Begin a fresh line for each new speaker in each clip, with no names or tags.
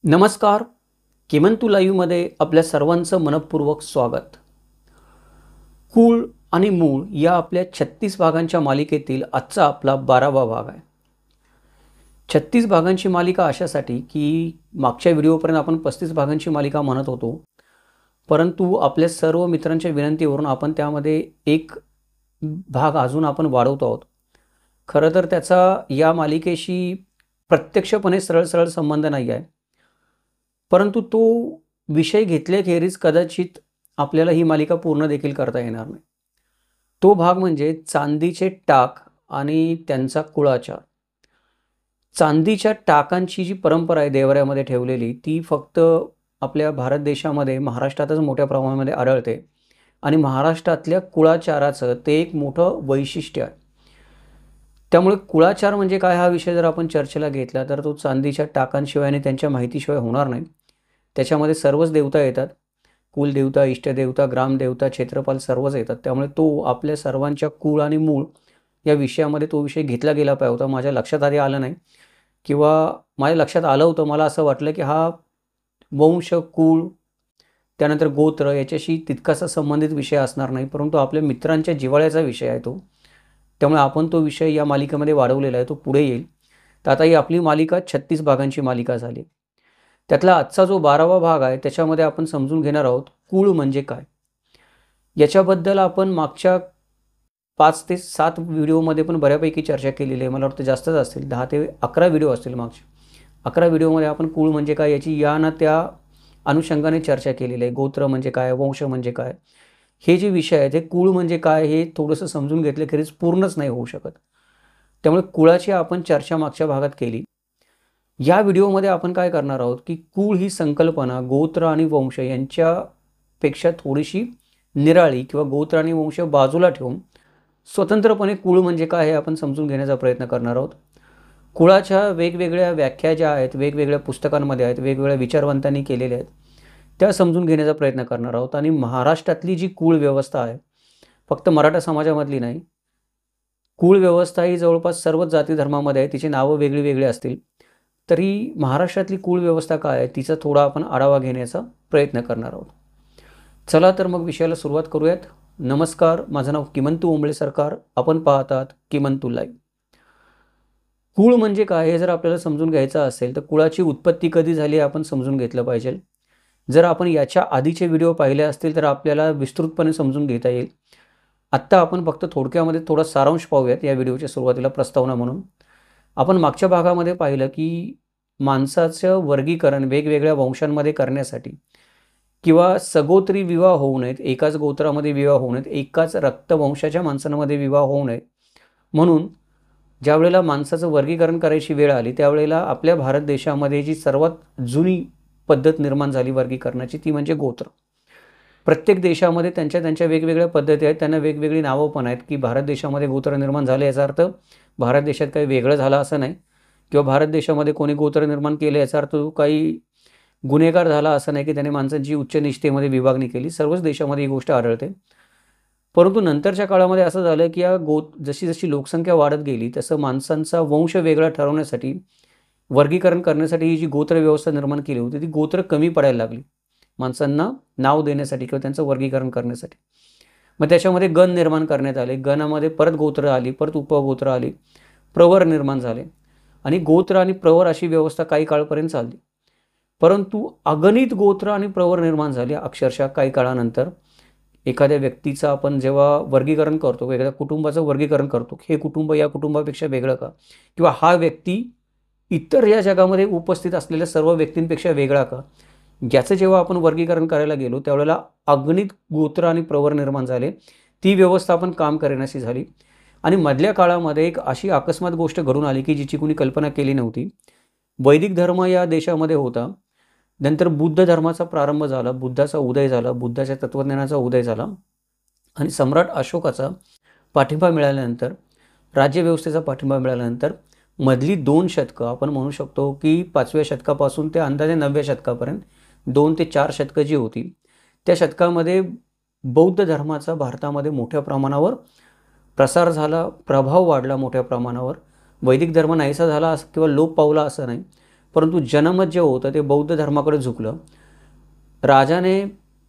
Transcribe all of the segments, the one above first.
नमस्कार. किमंतू लाईव्हमध्ये आपल्या सर्वांचं मनपूर्वक स्वागत. कुळ आणि मूळ या आपल्या 36 भागांच्या मालिकेतील आजचा आपला 12वा भाग आहे. 36 भागांची मालिका अशासाठी की मागच्या व्हिडिओपर्यंत आपण 35 भागांची मालिका म्हणत होतो, परंतु आपल्या सर्व मित्रांच्या विनंतीवरून आपण त्यामध्ये एक भाग अजून आपण वाढवतो आहोत. खरं तर त्याचा या मालिकेशी प्रत्यक्षपणे सरळ संबंध नाही आहे, परंतु तो विषय घेतल्याखेरीज कदाचित आपल्याला ही मालिका पूर्ण देखील करता येणार नाही. तो भाग म्हणजे चांदीचे टाक आणि त्यांचा कुळाचार. चांदीच्या टाकांची जी परंपरा आहे देवऱ्यामध्ये ठेवलेली, ती फक्त आपल्या भारत देशामध्ये महाराष्ट्रातच मोठ्या प्रमाणामध्ये आढळते आणि महाराष्ट्रातल्या कुळाचाराचं ते एक मोठं वैशिष्ट्य आहे. त्यामुळे कुळाचार म्हणजे काय हा विषय जर आपण चर्चेला घेतला तर तो चांदीच्या टाकांशिवाय आणि त्यांच्या माहितीशिवाय होणार नाही. त्याच्यामध्ये सर्वच देवता येतात, कुलदेवता, इष्टदेवता, ग्रामदेवता, क्षेत्रपाल सर्वच येतात. त्यामुळे तो आपल्या सर्वांच्या कुळ आणि मूळ या विषयामध्ये तो विषय घेतला गेला पाहिजे होता. माझ्या लक्षात आधी आलं नाही किंवा माझ्या लक्षात आलं होतं. मला असं वाटलं की हा वंश, कुळ, त्यानंतर गोत्र याच्याशी तितकासा संबंधित विषय असणार नाही, परंतु आपल्या मित्रांच्या जिव्हाळ्याचा विषय आहे तो. त्यामुळे आपण तो विषय या मालिकेमध्ये वाढवलेला आहे, तो पुढे येईल. तर आता ही आपली मालिका 36 भागांची मालिका झाली. त्यातला आजचा जो 12वा भाग आहे त्याच्यामध्ये आपण समजून घेणार आहोत कुळ म्हणजे काय. याच्याबद्दल आपण मागच्या 5 ते 7 व्हिडिओमध्ये पण बऱ्यापैकी चर्चा केलेली आहे. मला वाटतं जास्तच असतील, 10 ते 11 व्हिडिओ असतील. मागच्या 11 व्हिडिओमध्ये आपण कुळ म्हणजे काय याची या ना त्या अनुषंगाने चर्चा केलेली आहे. गोत्र म्हणजे काय, वंश म्हणजे काय, हे जे विषय आहेत, हे कुळ म्हणजे काय हे थोडंसं समजून घेतल्याखेरीज पूर्णच नाही होऊ शकत. त्यामुळे कुळाची आपण चर्चा मागच्या भागात केली. या व्हिडिओमध्ये आपण काय करणार आहोत की कुळ ही संकल्पना गोत्र आणि वंश यांच्यापेक्षा थोडीशी निराळी किंवा गोत्र आणि वंश बाजूला ठेवून स्वतंत्रपणे कुळ म्हणजे काय हे आपण समजून घेण्याचा प्रयत्न करणार आहोत. कुळाच्या वेगवेगळ्या व्याख्या ज्या आहेत, वेगवेगळ्या पुस्तकांमध्ये आहेत, वेगवेगळ्या विचारवंतांनी केलेल्या आहेत, त्या समजून घेण्याचा प्रयत्न करणार आहोत. आणि महाराष्ट्रातली जी कुळ व्यवस्था आहे, फक्त मराठा समाजामधली नाही, कुळ व्यवस्था ही जवळपास सर्वच जाती धर्मामध्ये आहे. तिची नावं वेगळी वेगळी असतील तरी महाराष्ट्रातली कुळ व्यवस्था काय आहे तिचा थोडा आपण आढावा घेण्याचा प्रयत्न करणार आहोत. चला तर मग विषयाला सुरुवात करूयात. नमस्कार, माझं नाव किमंतू ओंबळे सरकार. आपण पाहतात किमंतू लाईव्ह. कुळ म्हणजे काय हे जर आपल्याला समजून घ्यायचं असेल तर कुळाची उत्पत्ती कधी झाली आपण समजून घेतलं पाहिजे. जर आपण याच्या आधीचे व्हिडिओ पाहिले असतील तर आपल्याला विस्तृतपणे समजून घेता येईल. आत्ता आपण फक्त थोडक्यामध्ये थोडा सारांश पाहूयात या व्हिडिओच्या सुरुवातीला प्रस्तावना म्हणून. आपण मागच्या भागामध्ये पाहिलं की माणसाचं वर्गीकरण वेगवेगळ्या वंशांमध्ये करण्यासाठी किंवा सगोत्री विवाह होऊ नयेत, एकाच गोत्रामध्ये विवाह होऊ नयेत, एकाच रक्तवंशाच्या माणसांमध्ये विवाह होऊ नये म्हणून ज्या वेळेला माणसाचं वर्गीकरण करायची वेळ आली त्यावेळेला आपल्या भारत देशामध्ये जी सर्वात जुनी पद्धत निर्माण झाली वर्गीकरणाची ती म्हणजे गोत्र. प्रत्येक देशामध्ये त्यांच्या वेगवेगळ्या पद्धती आहेत, त्यांना वेगवेगळी नावं पण आहेत. की भारत देशामध्ये गोत्र निर्माण झाले याचा अर्थ भारत देशात काही वेगळं झालं असं नाही, किंवा भारत देशामध्ये कोणी गोत्र निर्माण केलं याचा अर्थ काही गुन्हेगार झाला असं नाही की त्याने माणसांची उच्च निष्ठेमध्ये विभागणी केली. सर्वच देशामध्ये ही गोष्ट आढळते. परंतु नंतरच्या काळामध्ये असं झालं की जशी जशी लोकसंख्या वाढत गेली तसं माणसांचा वंश वेगळा ठरवण्यासाठी, वर्गीकरण करण्यासाठी ही जी गोत्र व्यवस्था निर्माण केली होती ती गोत्र कमी पडायला लागली माणसांना नाव देण्यासाठी किंवा त्यांचं वर्गीकरण करण्यासाठी. मग त्याच्यामध्ये गण निर्माण करण्यात आले. गणामध्ये परत गोत्र आली, परत उपगोत्र आली, प्रवर निर्माण झाले आणि गोत्र आणि प्रवर अशी व्यवस्था काही काळपर्यंत चालली. परंतु अगणित गोत्र आणि प्रवर निर्माण झाले अक्षरशः काही काळानंतर. एखाद्या व्यक्तीचं आपण जेव्हा वर्गीकरण करतो, एखाद्या कुटुंबाचं वर्गीकरण करतो, हे कुटुंब या कुटुंबापेक्षा वेगळं का, किंवा हा व्यक्ती इतर या जगामध्ये उपस्थित असलेल्या सर्व व्यक्तींपेक्षा वेगळा का, याचं जेव्हा आपण वर्गीकरण करायला गेलो त्यावेळेला अगणित गोत्र आणि प्रवर निर्माण झाले. ती व्यवस्था आपण काम करण्याची झाली. आणि मधल्या काळामध्ये एक अशी अकस्मात गोष्ट घडून आली की जिची कुणी कल्पना केली नव्हती. वैदिक धर्म या देशामध्ये होता, नंतर बुद्ध धर्माचा प्रारंभ झाला, बुद्धाचा उदय झाला, बुद्धाच्या तत्त्वज्ञानाचा उदय झाला आणि सम्राट अशोकाचा पाठिंबा मिळाल्यानंतर, राज्यव्यवस्थेचा पाठिंबा मिळाल्यानंतर मधली 2 शतकं आपण म्हणू शकतो की 5व्या शतकापासून ते अंदाजे 9व्या शतकापर्यंत 2 ते 4 शतकं जी होती त्या शतकामध्ये बौद्ध धर्माचा भारतामध्ये मोठ्या प्रमाणावर प्रसार झाला, प्रभाव वाढला मोठ्या प्रमाणावर. वैदिक धर्म नाहीसा झाला किंवा लोप पावला असं नाही, परंतु जनमत जे होतं ते बौद्ध धर्माकडे झुकलं. राजाने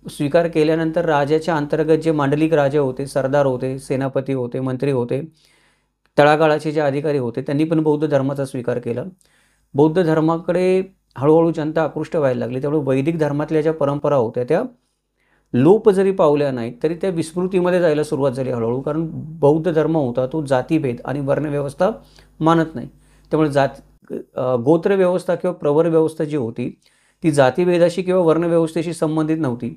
स्वीकार केल्यानंतर राजाच्या अंतर्गत जे मांडलिक राजे होते, सरदार होते, सेनापती होते, मंत्री होते, तळागाळाचे जे अधिकारी होते, त्यांनी पण बौद्ध धर्माचा स्वीकार केला. बौद्ध धर्माकडे हळूहळू जनता आकृष्ट व्हायला लागली. त्यामुळे वैदिक धर्मातल्या ज्या परंपरा होत्या त्या लोप जरी पावल्या नाहीत तरी त्या विस्मृतीमध्ये जायला सुरुवात झाली हळूहळू. कारण बौद्ध धर्म होता तो जातीभेद आणि वर्णव्यवस्था मानत नाही. त्यामुळे गोत्र व्यवस्था किंवा प्रवर व्यवस्था जी होती ती जातीभेदाशी किंवा वर्णव्यवस्थेशी संबंधित नव्हती.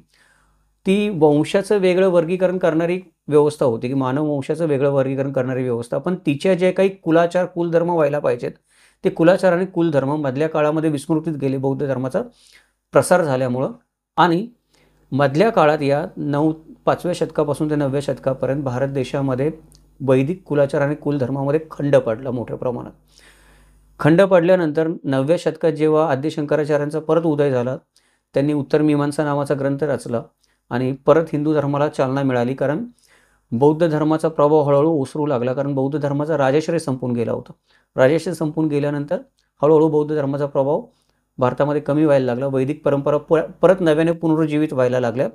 ती वंशाचं वेगळं वर्गीकरण करणारी व्यवस्था होती की मानव वंशाचं वेगळं वर्गीकरण करणारी व्यवस्था. पण तिच्या जे काही कुलाचार कुलधर्म व्हायला पाहिजेत ते कुलाचार आणि कुलधर्म मधल्या काळामध्ये विस्मृतीत गेले बौद्ध धर्माचा प्रसार झाल्यामुळं. आणि मधल्या काळात या 5व्या शतकापासून ते 9व्या शतकापर्यंत भारत देशामध्ये वैदिक कुलाचार आणि कुलधर्मामध्ये खंड पडला मोठ्या प्रमाणात. खंड पडल्यानंतर 9व्या शतकात जेव्हा आद्य शंकराचार्यांचा परत उदय झाला, त्यांनी उत्तर मीमांसा नावाचा ग्रंथ रचला आणि परत हिंदू धर्माला चालना मिळाली. कारण बौद्ध धर्माचा प्रभाव हळूहळू ओसरू लागला. कारण बौद्ध धर्माचा राजाश्रय संपून गेला होता. राजाश्रय संपून गेल्यानंतर हळूहळू बौद्ध धर्माचा प्रभाव भारतामध्ये कमी व्हायला लागला. वैदिक परंपरा परत नव्याने पुनरुज्जीवित व्हायला लागल्या.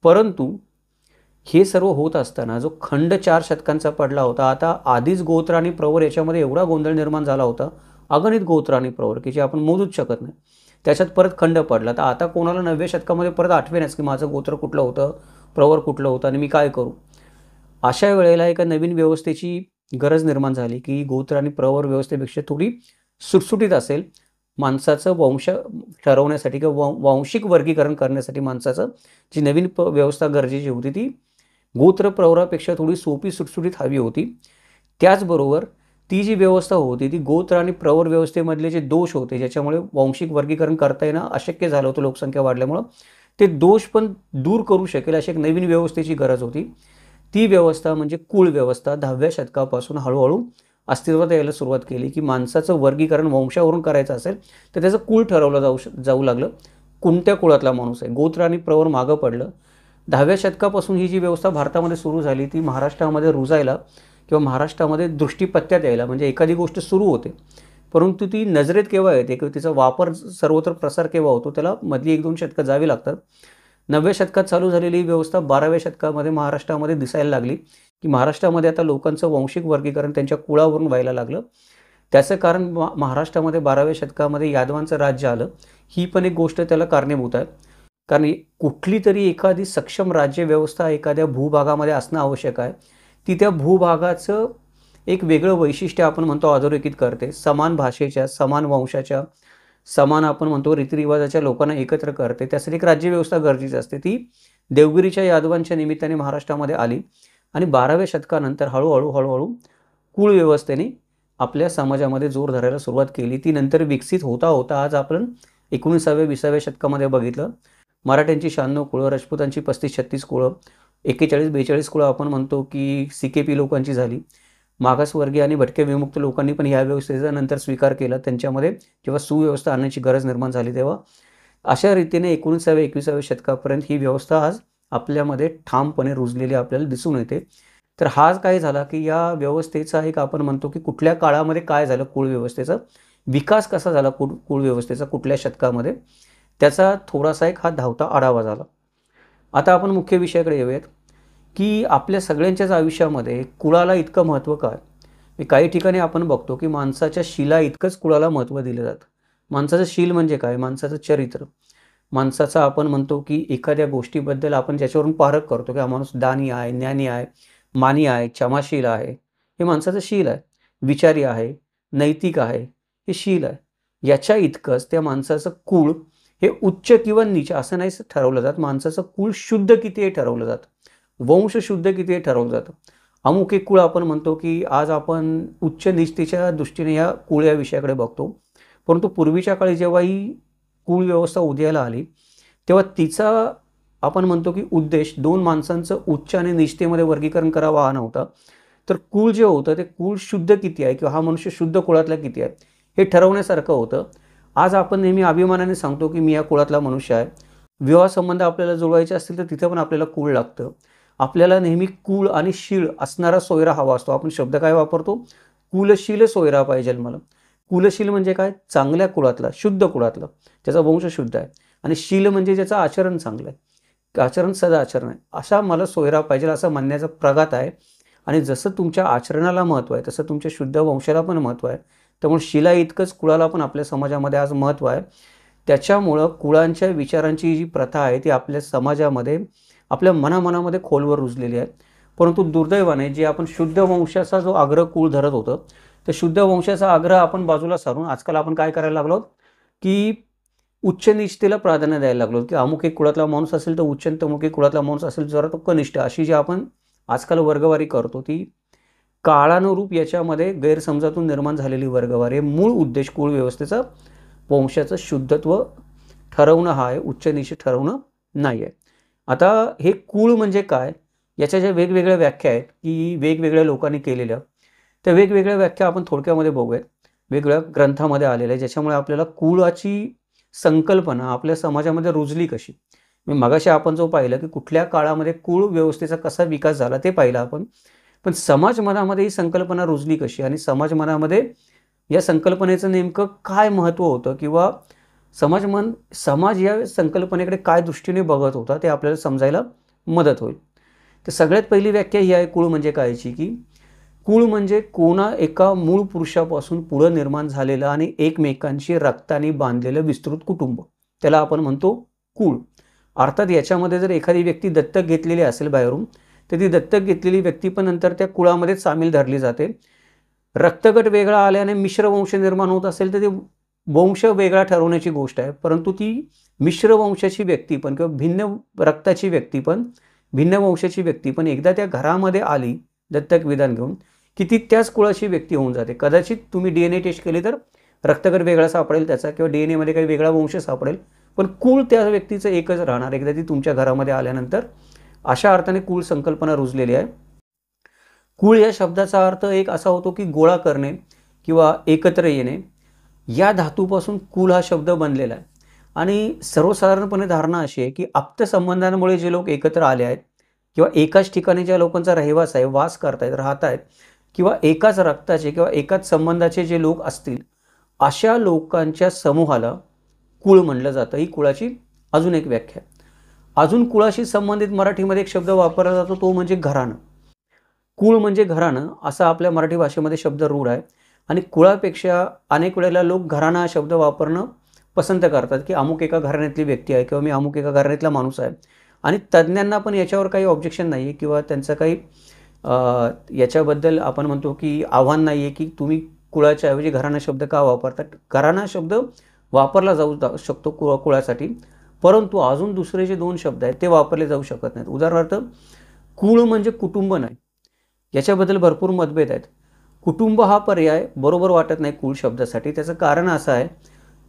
परंतु हे सर्व होत असताना जो खंड 4 शतकांचा पडला होता, आता आधीच गोत्र आणि प्रवर याच्यामध्ये एवढा गोंधळ निर्माण झाला होता, अगणित गोत्र आणि प्रवर की जे आपण मोजूच शकत नाही, त्याच्यात परत खंड पडला. तर आता कोणाला 9व्या शतकामध्ये परत आठवेनाच की माझं गोत्र कुठलं होतं, प्रवर कुठलं होतं आणि मी काय करू. अशा वेळेला एका नवीन व्यवस्थेची गरज निर्माण झाली की गोत्र आणि प्रवर व्यवस्थेपेक्षा थोडी सुटसुटीत असेल. माणसाचं वंश ठरवण्यासाठी किंवा वांशिक वर्गीकरण करण्यासाठी माणसाचं जी नवीन व्यवस्था गरजेची होती ती गोत्र प्रवरापेक्षा थोडी सोपी सुटसुटीत हवी होती. त्याचबरोबर ती जी व्यवस्था होती ती गोत्र आणि प्रवर व्यवस्थेमधले जे दोष होते ज्याच्यामुळे वांशिक वर्गीकरण करता येणं अशक्य झालं होतं लोकसंख्या वाढल्यामुळं, ते दोष पण दूर करू शकेल अशी एक नवीन व्यवस्थेची गरज होती. ती व्यवस्था म्हणजे कुळ व्यवस्था 10व्या शतकापासून हळूहळू अस्तित्वात यायला सुरुवात केली की माणसाचं वर्गीकरण वंशावरून करायचं असेल तर त्याचं कुळ ठरवलं जाऊ लागलं. कोणत्या कुळातला माणूस आहे. गोत्र आणि प्रवर मागं पडलं. 10व्या शतकापासून ही जी व्यवस्था भारतामध्ये सुरू झाली ती महाराष्ट्रामध्ये रुजायला किंवा महाराष्ट्रामध्ये दृष्टीपत्त्यात यायला, म्हणजे एखादी गोष्ट सुरू होते परंतु ती नजरेत केव्हा येते किंवा तिचा वापर सर्वत्र प्रसार केव्हा होतो त्याला मधली 1-2 शतकं जावी लागतात. 9व्या शतकात चालू झालेली ही व्यवस्था 12व्या शतकामध्ये महाराष्ट्रामध्ये दिसायला लागली की महाराष्ट्रामध्ये आता लोकांचं वांशिक वर्गीकरण त्यांच्या कुळावरून व्हायला लागलं. त्याचं कारण महाराष्ट्रामध्ये 12व्या शतकामध्ये यादवांचं राज्य आलं. ही पण एक गोष्ट त्याला कारणीभूत आहे. कारण कुठली तरी एखादी सक्षम राज्यव्यवस्था एखाद्या भूभागामध्ये असणं आवश्यक आहे. ती त्या भूभागाचं एक वेगळं वैशिष्ट्य आपण म्हणतो अधोरेखित करते. समान भाषेच्या, समान वंशाच्या, समान आपण म्हणतो रीतिरिवाजाच्या लोकांना एकत्र करते. त्यासाठी एक राज्यव्यवस्था गरजेची असते. ती देवगिरीच्या यादवांच्या निमित्ताने महाराष्ट्रामध्ये आली आणि 12व्या शतकानंतर हळूहळू कुळ व्यवस्थेने आपल्या समाजामध्ये जोर धरायला सुरुवात केली. ती नंतर विकसित होता होता आज आपण 19व्या-20व्या शतकामध्ये बघितलं. मराठ्यांची 96 कुळं, राजपूतांची 35-36 कुळं, 41-42 कुळं आपण म्हणतो की CKP लोकांची झाली. मागासवर्गीय आणि भटक्या विमुक्त लोकांनी पण ह्या व्यवस्थेचा नंतर स्वीकार केला. त्यांच्यामध्ये जेव्हा सुव्यवस्था आणण्याची गरज निर्माण झाली तेव्हा अशा रीतीने 19व्या-21व्या शतकापर्यंत ही व्यवस्था आज आपल्यामध्ये ठामपणे रुजलेली आपल्याला दिसून येते. तर हा काय झाला की या व्यवस्थेचा एक आपण म्हणतो की कुठल्या काळामध्ये काय झालं, कुळ व्यवस्थेचा विकास कसा झाला, कुळ व्यवस्थेचा कुठल्या शतकामध्ये, त्याचा थोडासा एक हा धावता आढावा झाला. आता आपण मुख्य विषयाकडे येऊयात की आपल्या सगळ्यांच्याच आयुष्यामध्ये कुळाला इतकं महत्त्व काय. काही ठिकाणी आपण बघतो की माणसाच्या शीला इतकंच कुळाला महत्त्व दिलं जातं. माणसाचं शील म्हणजे काय, माणसाचं चरित्र, माणसाचा आपण म्हणतो की एखाद्या गोष्टीबद्दल आपण ज्याच्यावरून पारख करतो की हा माणूस दानी आहे, ज्ञानी आहे, मानी आहे, क्षमाशील आहे, हे माणसाचं शील आहे. विचारी आहे, नैतिक आहे, हे शील आहे. याच्या इतकंच त्या माणसाचं कुळ हे उच्च किंवा नीच असं नाही ठरवलं जात. माणसाचं कुळ शुद्ध किती हे ठरवलं जातं, वंश शुद्ध किती हे ठरवलं जातं. अमुक एक कुळ आपण म्हणतो की आज आपण उच्च निष्ठेच्या दृष्टीने या कुळ या विषयाकडे बघतो. परंतु पूर्वीच्या काळी जेव्हा ही कुळ व्यवस्था उदयाला आली तेव्हा तिचा आपण म्हणतो की उद्देश 2 माणसांचं उच्च आणि निष्ठेमध्ये वर्गीकरण करावं हा नव्हता. तर कुळ जे होतं ते कुळ शुद्ध किती आहे किंवा हा मनुष्य शुद्ध कुळातला किती आहे हे ठरवण्यासारखं होतं. आज आपण नेहमी अभिमानाने सांगतो की मी या कुळातला मनुष्य आहे. विवाह संबंध आपल्याला जुळवायचे असतील तर तिथे पण आपल्याला कुळ लागतं. आपल्याला नेहमी कुळ आणि शीळ असणारा सोयरा हवा असतो. आपण शब्द काय वापरतो, कुलशील सोयरा पाहिजे मला. कुलशील म्हणजे काय? चांगल्या कुळातला, शुद्ध कुळातला, ज्याचा वंश शुद्ध आहे. आणि शील म्हणजे ज्याचं आचरण चांगलं आहे, आचरण सदाचरण आहे, असा मला सोयरा पाहिजे असं म्हणण्याचा प्रघात आहे. आणि जसं तुमच्या आचरणाला महत्त्व आहे तसं तुमच्या शुद्ध वंशाला पण महत्त्व आहे. त्यामुळे शिला इतकंच कुळाला पण आपल्या समाजामध्ये आज महत्त्व आहे. त्याच्यामुळं कुळांच्या विचारांची जी प्रथा आहे ती आपल्या समाजामध्ये, आपल्या मनामनामध्ये खोलवर रुजलेली आहे. परंतु दुर्दैवाने जे आपण शुद्ध वंशाचा जो आग्रह कुळ धरत होतं, तर शुद्ध वंशाचा आग्रह आपण बाजूला सारून आजकाल आपण काय करायला लागलो, की उच्च निष्ठेला प्राधान्य द्यायला लागलो, की अमुक एक कुळातला माणूस असेल तर उच्च, तमुक एक कुळातला माणूस असेल जरा तो कनिष्ठ, अशी जी आपण आजकाल वर्गवारी करतो ती काळानुरूप याच्यामध्ये गैरसमजातून निर्माण झालेली वर्गवारी. मूळ उद्देश कुळ व्यवस्थेचा वंशाचं शुद्धत्व ठरवणं हा आहे, उच्च नीच ठरवणं नाही आहे. आता हे कुळ म्हणजे काय, याच्या ज्या वेगवेगळ्या व्याख्या आहेत की वेगवेगळ्या लोकांनी केलेल्या, त्या वेगवेगळ्या व्याख्या आपण थोडक्यामध्ये बघूयात. वेगवेगळ्या ग्रंथामध्ये आलेल्या आहे, ज्याच्यामुळे आपल्याला कुळाची संकल्पना आपल्या समाजामध्ये रुजली कशी. मी मगाशी आपण जो पाहिलं की कुठल्या काळामध्ये कुळ व्यवस्थेचा कसा विकास झाला ते पाहिलं आपण. पण समाज मनामध्ये ही संकल्पना रुजली कशी आणि समाज मनामध्ये या संकल्पनेचं नेमकं काय महत्त्व होतं, किंवा समाज या संकल्पनेकडे काय दृष्टीने बघत होता ते आपल्याला समजायला मदत होईल. तर सगळ्यात पहिली व्याख्या ही आहे कुळ म्हणजे कायची, की कुळ म्हणजे कोणा एका मूळ पुरुषापासून पुढं निर्माण झालेलं आणि एकमेकांशी रक्ताने बांधलेलं विस्तृत कुटुंब, त्याला आपण म्हणतो कुळ. अर्थात याच्यामध्ये जर एखादी व्यक्ती दत्तक घेतलेली असेल बाहेरून, तर ती दत्तक घेतलेली व्यक्ती पण नंतर त्या कुळामध्ये सामील धरली जाते. रक्तगट वेगळा आल्याने मिश्र वंश निर्माण होत असेल तर ते वंश वेगळा ठरवण्याची गोष्ट आहे. परंतु ती मिश्र वंशाची व्यक्ती पण किंवा भिन्न रक्ताची व्यक्ती पण, भिन्न वंशाची व्यक्ती पण एकदा त्या घरामध्ये आली दत्तक विधान घेऊन, की ती त्याच कुळाची व्यक्ती होऊन जाते. कदाचित तुम्ही DNA टेस्ट केली तर रक्तगट वेगळा सापडेल त्याचा, किंवा DNA मध्ये काही वेगळा वंश सापडेल, पण कुळ त्या व्यक्तीचं एकच राहणार एकदा ती तुमच्या घरामध्ये आल्यानंतर. अशा अर्थाने कुळ संकल्पना रुजलेली आहे. कुळ या शब्दाचा अर्थ एक असा होतो की गोळा करणे किंवा एकत्र येणे. या धातूपासून कुल हा शब्द बनलेला आहे. आणि सर्वसाधारणपणे धारणा अशी आहे की आप्तसंबंधांमुळे जे लोक एकत्र आले आहेत, किंवा एकाच ठिकाणी ज्या लोकांचा रहिवास आहे, वास करतायत, राहत आहेत, किंवा एकाच रक्ताचे किंवा एकाच संबंधाचे जे लोक असतील, अशा लोकांच्या समूहाला कुळ म्हणलं जातं. ही कुळाची अजून एक व्याख्या आहे. अजून कुळाशी संबंधित मराठीमध्ये एक शब्द वापरला जातो, तो म्हणजे घराणं. कुळ म्हणजे घराणं असा आपल्या मराठी भाषेमध्ये शब्द रूढ आहे. आणि कुळापेक्षा अनेक वेळेला लोक घराणा हा शब्द वापरणं पसंत करतात, की अमुक एका घराण्यातली व्यक्ती आहे किंवा मी अमुक एका घराण्यातला माणूस आहे. आणि तज्ज्ञांना पण याच्यावर काही ऑब्जेक्शन नाही आहे, किंवा त्यांचं काही याच्याबद्दल आपण म्हणतो की आव्हान नाही आहे की तुम्ही कुळाच्या ऐवजी घराणा शब्द का वापरतात. घराणा शब्द वापरला जाऊ शकतो कुळासाठी, परंतु अजून दुसरे जे दोन शब्द आहेत ते वापरले जाऊ शकत नाहीत. उदाहरणार्थ कुळ म्हणजे कुटुंब नाही, याच्याबद्दल भरपूर मतभेद आहेत. कुटुंब हा पर्याय बरोबर वाटत नाही कुळ शब्दासाठी. त्याचं कारण असं आहे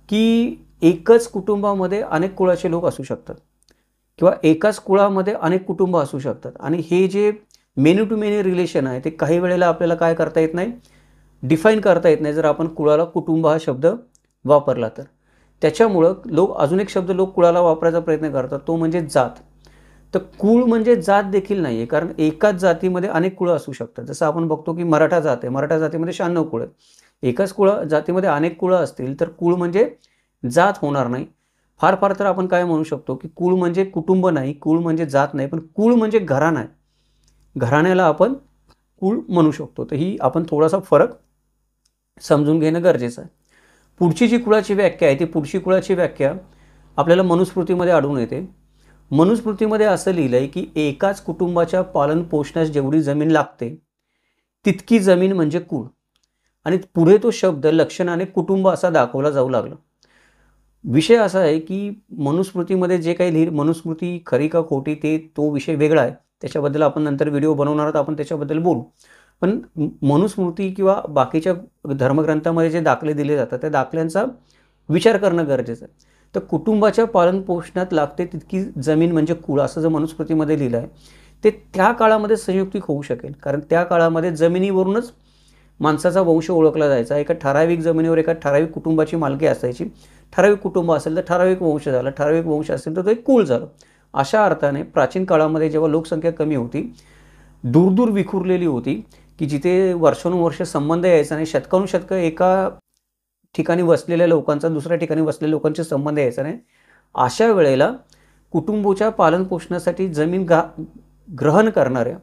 की एकच कुटुंबामध्ये अनेक कुळाचे लोक असू शकतात, किंवा एकाच कुळामध्ये अनेक कुटुंब असू शकतात. आणि हे जे मेनी टू मेनी रिलेशन आहे ते काही वेळेला आपल्याला काय करता येत नाही, डिफाईन करता येत नाही जर आपण कुळाला कुटुंब हा शब्द वापरला तर. त्याच्यामुळं अजून एक शब्द लोक कुळाला वापरायचा प्रयत्न करतात, तो म्हणजे जात. तर कुळ म्हणजे जात देखील नाही आहे, कारण एकाच जातीमध्ये अनेक कुळं असू शकतात. जसं आपण बघतो की मराठा जात आहे, मराठा जातीमध्ये 96 कुळं आहेत. एकाच जातीमध्ये अनेक कुळं असतील तर कुळ म्हणजे जात होणार नाही. फार फार तर आपण काय म्हणू शकतो की कुळ म्हणजे कुटुंब नाही, कुळ म्हणजे जात नाही, पण कुळ म्हणजे घराणा आहे. घराण्याला आपण कुळ म्हणू शकतो. तर ही आपण थोडासा फरक समजून घेणं गरजेचं आहे. पुढची जी कुळाची व्याख्या आहे ती पुढची कुळाची व्याख्या आपल्याला मनुस्मृतीमध्ये आढळून येते. मनुस्मृतीमध्ये असं लिहिलं आहे की एकाच कुटुंबाच्या पालन पोषणास जेवढी जमीन लागते तितकी जमीन म्हणजे कुळ. आणि पुढे तो शब्द लक्षणाने कुटुंब असा दाखवला जाऊ लागला. विषय असा आहे की मनुस्मृतीमध्ये जे काही मनुस्मृती खरी का खोटी तो विषय वेगळा आहे, त्याच्याबद्दल आपण नंतर व्हिडिओ बनवणार आहोत, आपण त्याच्याबद्दल बोलू. पण मनुस्मृती किंवा बाकीच्या धर्मग्रंथामध्ये जे दाखले दिले जातात त्या दाखल्यांचा विचार करणं गरजेचं आहे. तर कुटुंबाच्या पालनपोषणात लागते तितकी जमीन म्हणजे कुळ असं जर मनुस्मृतीमध्ये लिहिलं आहे, ते त्या काळामध्ये संयुक्तिक होऊ शकेल. कारण त्या काळामध्ये जमिनीवरूनच माणसाचा वंश ओळखला जायचा. एका ठराविक जमिनीवर एका ठराविक कुटुंबाची मालकी असायची. ठराविक कुटुंब असेल तर ठराविक वंश झाला, ठराविक वंश असेल तर तो एक कुळ झालं. अशा अर्थाने प्राचीन काळामध्ये जेव्हा लोकसंख्या कमी होती, दूर विखुरलेली होती, की जिथे वर्षानुवर्ष संबंध यायचा नाही, शतकानुशतकं एका ठिकाणी वसलेल्या लोकांचा दुसऱ्या ठिकाणी वसलेल्या लोकांचे संबंध यायचा नाही. अशा वेळेला कुटुंबाच्या पालनपोषणासाठी जमीन ग्रहण करणाऱ्या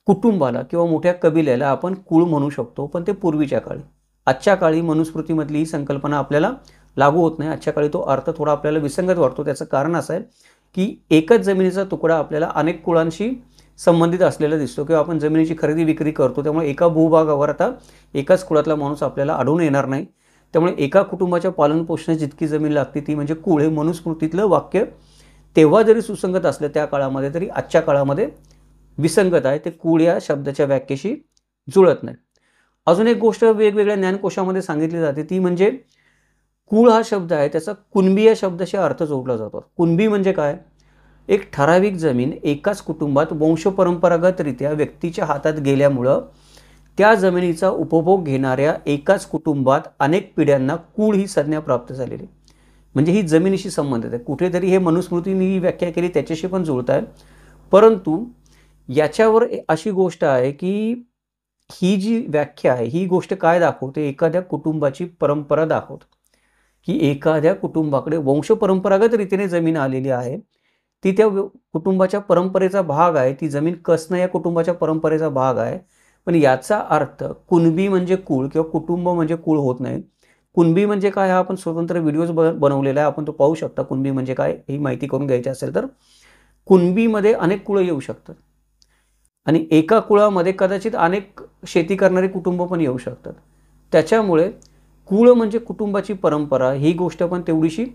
कुटुंबाला किंवा मोठ्या कबिल्याला आपण कुळ म्हणू शकतो, पण ते पूर्वीच्या काळी. आजच्या काळी मनुस्मृतीमधली ही संकल्पना आपल्याला लागू होत नाही. आजच्या काळी तो अर्थ थोडा आपल्याला विसंगत वाटतो. त्याचं कारण असं आहे की एकच जमिनीचा तुकडा आपल्याला अनेक कुळांशी संबंधित असलेला दिसतो किंवा आपण जमिनीची खरेदी विक्री करतो. त्यामुळे एका भूभागावर आता एकाच कुळातला माणूस आपल्याला आढळून येणार नाही. त्यामुळे एका कुटुंबाच्या पालनपोषणास जितकी जमीन लागते ती म्हणजे कुळ. हे मनुस्मृतीतलं वाक्य तेव्हा जरी सुसंगत असलं त्या काळामध्ये, तरी आजच्या काळामध्ये विसंगत आहे. ते कुळ या शब्दाच्या व्याख्येशी जुळत नाही. अजून एक गोष्ट वेगवेगळ्या ज्ञानकोशामध्ये सांगितली जाते, ती म्हणजे कुळ हा शब्द आहे त्याचा कुणबी या शब्दाशी अर्थ जोडला जातो. कुणबी म्हणजे काय? एक ठराविक जमीन एकाच कुटुंबात वंशपरंपरागतरित्या व्यक्तीच्या हातात गेल्यामुळं त्या जमिनीचा उपभोग घेणाऱ्या एकाच कुटुंबात अनेक पिढ्यांना कुळ ही संज्ञा प्राप्त झालेली. म्हणजे ही जमिनीशी संबंधित आहे. कुठेतरी हे मनुस्मृतीने ही व्याख्या केली त्याच्याशी पण जुळत आहे. परंतु याच्यावर अशी गोष्ट आहे की ही जी व्याख्या आहे ही गोष्ट काय दाखवते? एखाद्या कुटुंबाची परंपरा दाखवते की एखाद्या कुटुंबाकडे वंशपरंपरागत रीतीने जमीन आलेली आहे, ती त्या कुटुंबाच्या परंपरेचा भाग आहे. ती जमीन कसणं या कुटुंबाच्या परंपरेचा भाग आहे. पण याचा अर्थ कुणबी म्हणजे कुळ किंवा कुटुंब म्हणजे कुळ होत नाही. कुणबी म्हणजे काय हा आपण स्वतंत्र व्हिडिओज बनवलेला आहे, आपण तो पाहू शकता. कुणबी म्हणजे काय ही माहिती करून घ्यायची असेल तर कुणबीमध्ये अनेक कुळं येऊ शकतात आणि एका कुळामध्ये कदाचित अनेक शेती करणारी कुटुंब पण येऊ शकतात. त्याच्यामुळे कुळ म्हणजे कुटुंबाची परंपरा ही गोष्ट पण तेवढीशी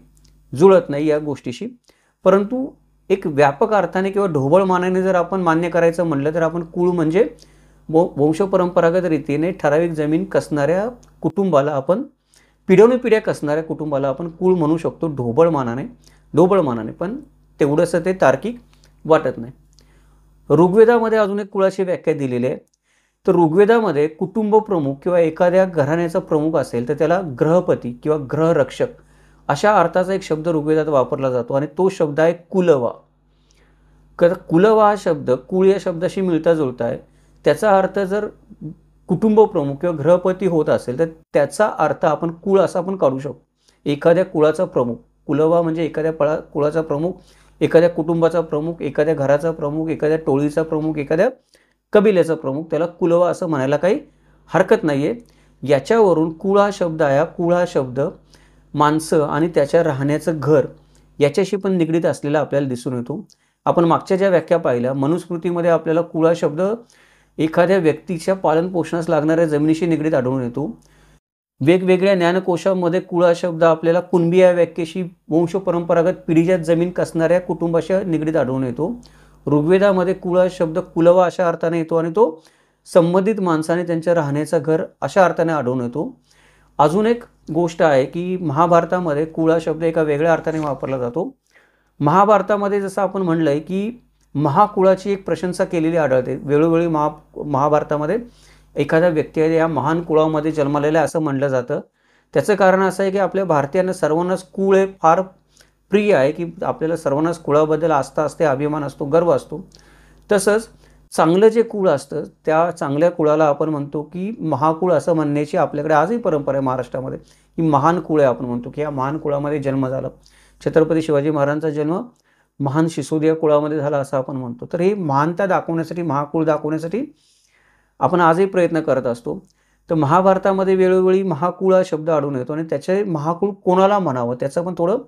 जुळत नाही या गोष्टीशी. परंतु एक व्यापक अर्थाने किंवा ढोबळ मानाने जर आपण मान्य करायचं म्हणलं तर आपण कुळ म्हणजे वंशपरंपरागत रीतीने ठराविक जमीन कसणाऱ्या कुटुंबाला आपण पिढ्यानुपिढ्या कसणाऱ्या कुटुंबाला आपण कुळ म्हणू शकतो ढोबळ मानाने. पण तेवढंसं ते तार्किक वाटत नाही. ऋग्वेदामध्ये अजून एक कुळाची व्याख्या दिलेली आहे. तर ऋग्वेदामध्ये कुटुंब प्रमुख किंवा एखाद्या घराण्याचा प्रमुख असेल तर त्याला ग्रहपती किंवा ग्रहरक्षक अशा अर्थाचा एक शब्द ऋग्वेदात वापरला जातो आणि तो शब्द आहे कुलवा. कुलवा हा शब्द कुळ या शब्दाशी मिळता जुळता आहे. त्याचा अर्थ जर कुटुंब प्रमुख किंवा ग्रहपती होत असेल तर त्याचा अर्थ आपण कुळ असा पण काढू शकतो. एखाद्या कुळाचा प्रमुख. कुलवा म्हणजे एखाद्या कुळाचा प्रमुख, एखाद्या कुटुंबाचा प्रमुख, एखाद्या घराचा प्रमुख, एखाद्या टोळीचा प्रमुख, एखाद्या कबिल्याचा प्रमुख, त्याला कुलवा असं म्हणायला काही हरकत नाही आहे. याच्यावरून कुळ हा शब्द आहे. कुळ हा शब्द माणसं आणि त्याच्या राहण्याचं घर याच्याशी पण निगडीत असलेला आपल्याला दिसून येतो. आपण मागच्या ज्या व्याख्या पाहिल्या मनुस्मृतीमध्ये आपल्याला कुळ हा शब्द एखाद्या व्यक्तीच्या पालनपोषणास लागणाऱ्या जमिनीशी निगडीत आढळून येतो. वेगवेगळ्या ज्ञानकोशामध्ये कुळ हा शब्द आपल्याला कुणबी या व्याख्येशी वंशपरंपरागत पिढीच्या जमीन कसणाऱ्या कुटुंबाशी निगडीत आढळून येतो. ऋग्वेदामध्ये कुळ हा शब्द कुलवा अशा अर्थाने येतो आणि तो संबंधित माणसाने त्यांच्या राहण्याचं घर अशा अर्थाने आढळून येतो. अजून एक गोष्ट आहे की महाभारतामध्ये कुळ हा शब्द एका वेगळ्या अर्थाने वापरला जातो. महाभारतामध्ये जसं आपण म्हणलंय की महाकुळाची एक प्रशंसा केलेली आढळते. वेळोवेळी महाभारतामध्ये एखादा व्यक्ती आहे या महान कुळामध्ये जन्मलेला असं म्हणलं जातं. त्याचं कारण असं आहे की आपल्या भारतीयांना सर्वांनाच कुळ हे फार प्रिय आहे की आपल्याला सर्वांनाच कुळाबद्दल आस्था असते, अभिमान असतो, गर्व असतो. तसंच चांगलं जे कुळ असतं त्या चांगल्या कुळाला आपण म्हणतो की महाकुळ असं म्हणण्याची आपल्याकडे आजही परंपरा आहे महाराष्ट्रामध्ये की महान कुळ आहे आपण म्हणतो की या महान कुळामध्ये जन्म झाला. छत्रपती शिवाजी महाराजांचा जन्म महान सिसोदिया कुळामध्ये झाला असं आपण म्हणतो. तर हे महानता दाखवण्यासाठी महाकुळ दाखवण्यासाठी आपण आजही प्रयत्न करत असतो. तर महाभारतामध्ये वेळोवेळी महाकुळ हा शब्द आढळून येतो आणि त्याचे महाकुळ कोणाला म्हणावं त्याचं पण थोडं